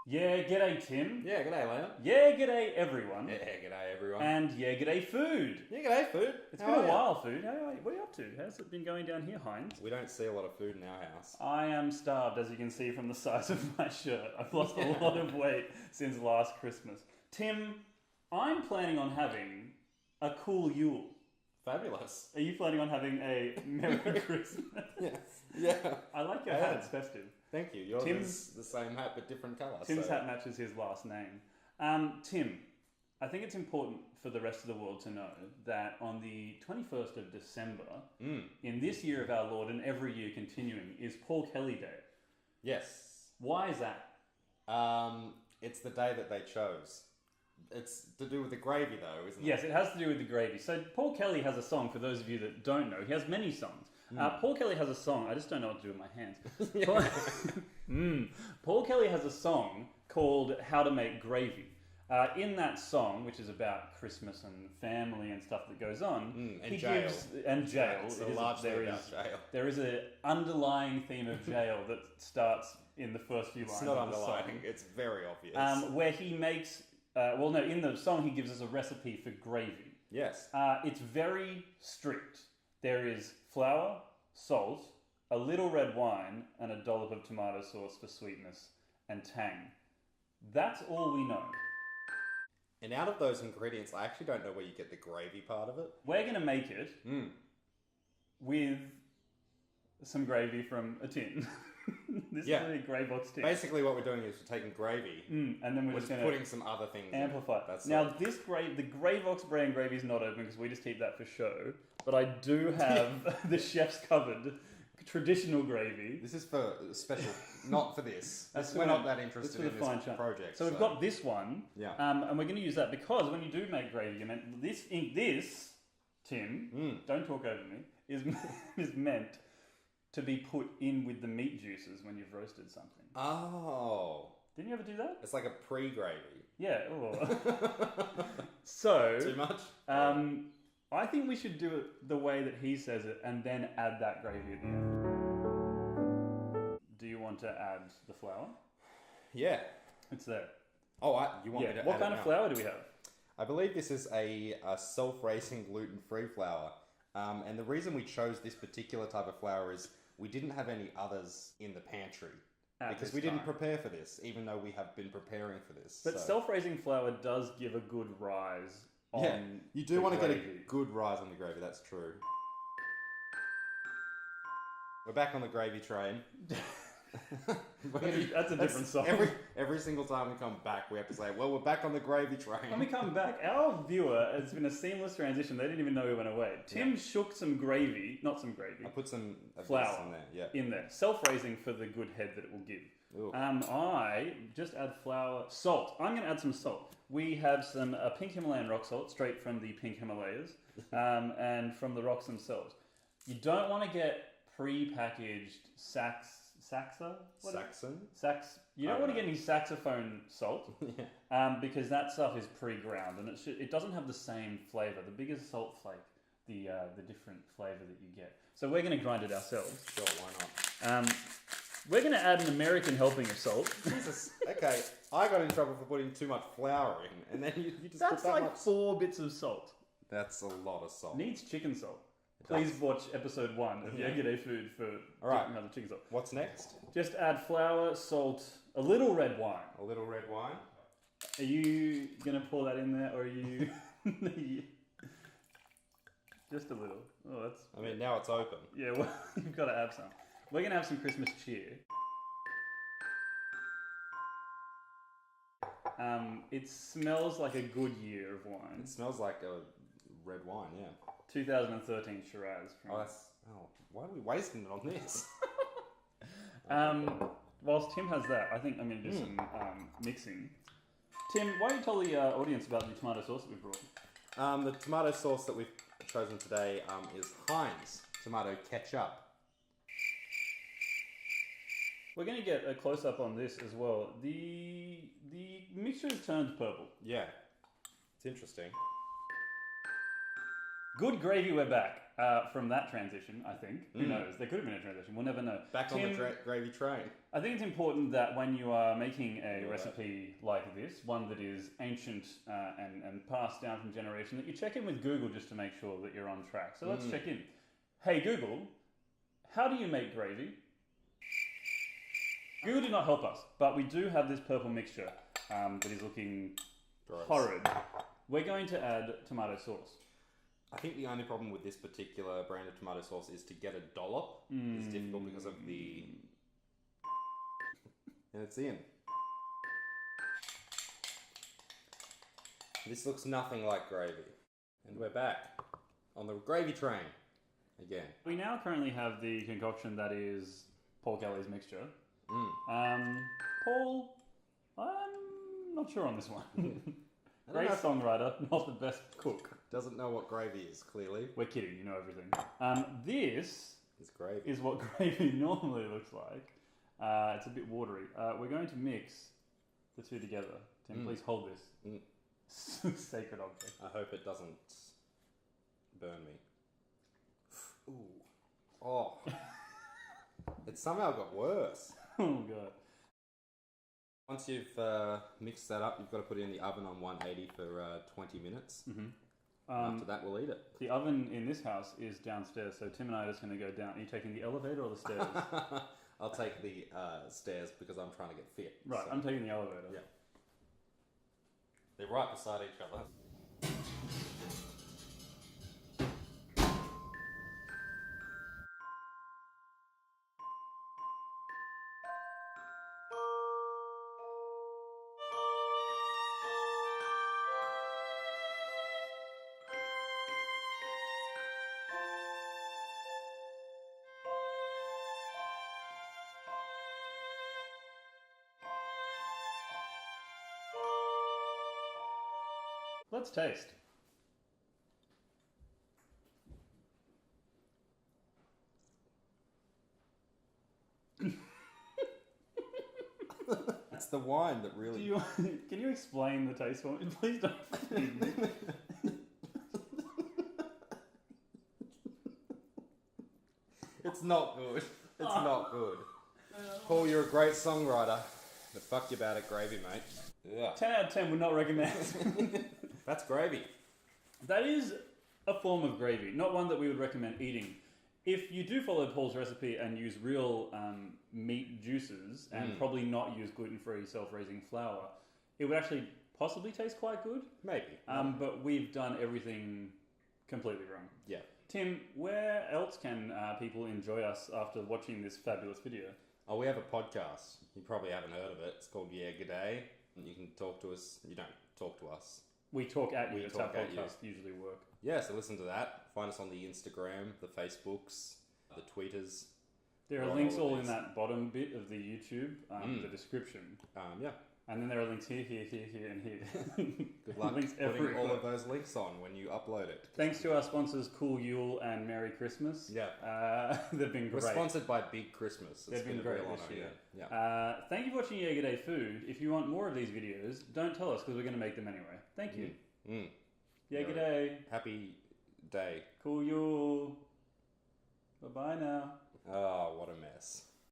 Yeah, g'day Tim. Yeah, g'day, Leon. Yeah, g'day everyone. Yeah, g'day, everyone. And yeah, g'day food. Yeah, g'day, food. It's been a while, food. What are you up to? How's it been going down here, Heinz? We don't see a lot of food in our house. I am starved, as you can see from the size of my shirt. I've lost a lot of weight since last Christmas. Tim, I'm planning on having a cool Yule. Fabulous. Are you planning on having a Merry Christmas? Yes. Yeah. I like your hat, it's festive. Thank you. Yours Tim's is the same hat but different colour. Tim's hat matches his last name. Tim, I think it's important for the rest of the world to know that on the 21st of December, in this year of our Lord and every year continuing, is Paul Kelly Day. Yes. Why is that? It's the day that they chose. It's to do with the gravy, though, isn't it? Yes, it has to do with the gravy. So Paul Kelly has a song, for those of you that don't know. He has many songs. Paul Kelly has a song. I just don't know what to do with my hands. Paul Kelly has a song called How to Make Gravy. In that song, which is about Christmas and family and stuff that goes on, and jail. Jail. It's largely about jail. There is an underlying theme of jail that starts in the first few lines. It's not of the underlying. song, It's very obvious. where he makes. In the song he gives us a recipe for gravy. Yes. It's very strict. There is flour, salt, a little red wine, and a dollop of tomato sauce for sweetness and tang. That's all we know. And out of those ingredients, I actually don't know where you get the gravy part of it. We're going to make it with some gravy from a tin. This is a grey box tin. Basically, what we're doing is we're taking gravy And then we're we're just going putting to some other things amplify it. in. That's Now, it. the Grey Box brand gravy is not open because we just keep that for show. But I do have the chef's cupboard traditional gravy. This is for special, not for this. That's We're for not the- that interested that's for in the fine this chunk. project. So we've got this one, Yeah. and we're going to use that because when you do make gravy, you meant this Tim, don't talk over me, is meant to be put in with the meat juices when you've roasted something. Oh. Didn't you ever do that? It's like a pre-gravy. Yeah. Oh. So Too much? I think we should do it the way that he says it and then add that gravy at the end. Do you want to add the flour? Yeah. It's there. Oh, you want me to What add kind it of now? flour do we have? I believe this is a self-raising gluten-free flour. And the reason we chose this particular type of flour is we didn't have any others in the pantry. Because this we didn't time. prepare for this, even though we have been preparing for this. But so. self-raising flour does give a good rise on Yeah, you do the want to get a gravy. good rise on the gravy, that's true. We're back on the gravy train. That's a different song. Every single time we come back, we have to say, well, we're back on the gravy train. When we come back, our viewer, it's been a seamless transition. They didn't even know we went away. Tim shook some gravy, not some gravy, I put some of flour this in there, yeah. in there. Self-raising for the good head that it will give. Ooh. I just add flour, salt. I'm going to add some salt. We have some pink Himalayan rock salt, straight from the pink Himalayas, and from the rocks themselves. You don't want to get pre-packaged Saxa? Saxon? You don't want to get any saxophone salt because that stuff is pre-ground and it doesn't have the same flavour. The bigger salt flake, the different flavour that you get. So we're going to grind it ourselves. Sure, why not? We're going to add an American helping of salt. Jesus, okay. I got in trouble for putting too much flour in, and then you just That's put that like much. 4 bits of salt. That's a lot of salt. Needs chicken salt. Please watch episode 1 of G'day Food for another chicken salt. What's next? Just add flour, salt, a little red wine. A little red wine. Are you going to pour that in there, or are you... Just a little. Oh, that's... I mean, now it's open. Yeah, well, you've got to have some. We're going to have some Christmas cheer. It smells like a good year of wine. It smells like a red wine, yeah. 2013 Shiraz. Why are we wasting it on this? Whilst Tim has that, I think I'm going to do some mixing. Tim, why don't you tell the audience about the tomato sauce that we brought? The tomato sauce that we've chosen today is Heinz tomato ketchup. We're going to get a close-up on this as well. The mixture has turned purple. Yeah, it's interesting. Good gravy, we're back from that transition, I think. Who knows? There could have been a transition. We'll never know. Back on the gravy train. I think it's important that when you are making a recipe like this, one that is ancient and passed down from generation, that you check in with Google just to make sure that you're on track. So let's check in. Hey Google, how do you make gravy? Google did not help us, but we do have this purple mixture that is looking horrid. We're going to add tomato sauce. I think the only problem with this particular brand of tomato sauce is to get a dollop. It's difficult because of the... And it's in. This looks nothing like gravy. And we're back on the gravy train again. We now currently have the concoction that is Paul Kelly's mixture. Paul, I'm not sure on this one. Great songwriter, not the best cook. Doesn't know what gravy is, clearly. We're kidding, you know everything. This is gravy. Is what gravy normally looks like. It's a bit watery. We're going to mix the two together. Tim, please hold this. Sacred object. I hope it doesn't burn me. Ooh. Oh. It somehow got worse. Oh, God. Once you've mixed that up, you've got to put it in the oven on 180 for 20 minutes. After that, we'll eat it. The oven in this house is downstairs, so Tim and I are just going to go down. Are you taking the elevator or the stairs? I'll take the stairs because I'm trying to get fit. Right, so. I'm taking the elevator. Yeah. They're right beside each other. Let's taste. It's the wine that really... Can you explain the taste for me? Please don't feed me. It's not good. It's not good. Paul, you're a great songwriter. But fuck you about it, gravy, mate. Yeah. 10 out of 10 would not recommend. That's gravy. That is a form of gravy, not one that we would recommend eating. If you do follow Paul's recipe and use real meat juices and probably not use gluten-free self-raising flour, it would actually possibly taste quite good. Maybe. But we've done everything completely wrong. Yeah. Tim, where else can people enjoy us after watching this fabulous video? Oh, we have a podcast. You probably haven't heard of it. It's called Yeah G'day. You can talk to us. You don't talk to us. We talk at you. That's how podcasts usually work. Yeah, so listen to that. Find us on the Instagram, the Facebooks, the Tweeters. There are links all in that bottom bit of the YouTube, the description. Yeah. And then there are links here, and here. Good luck links putting all of those links on when you upload it. Thanks to our sponsors, Cool Yule and Merry Christmas. Yeah. They've been great. We're sponsored by Big Christmas. They've been great this year. Yeah. Thank you for watching Yeah G'day Food. If you want more of these videos, don't tell us because we're going to make them anyway. Thank you. Yeah G'day. Happy day. Cool Yule. Bye-bye now. Oh, what a mess.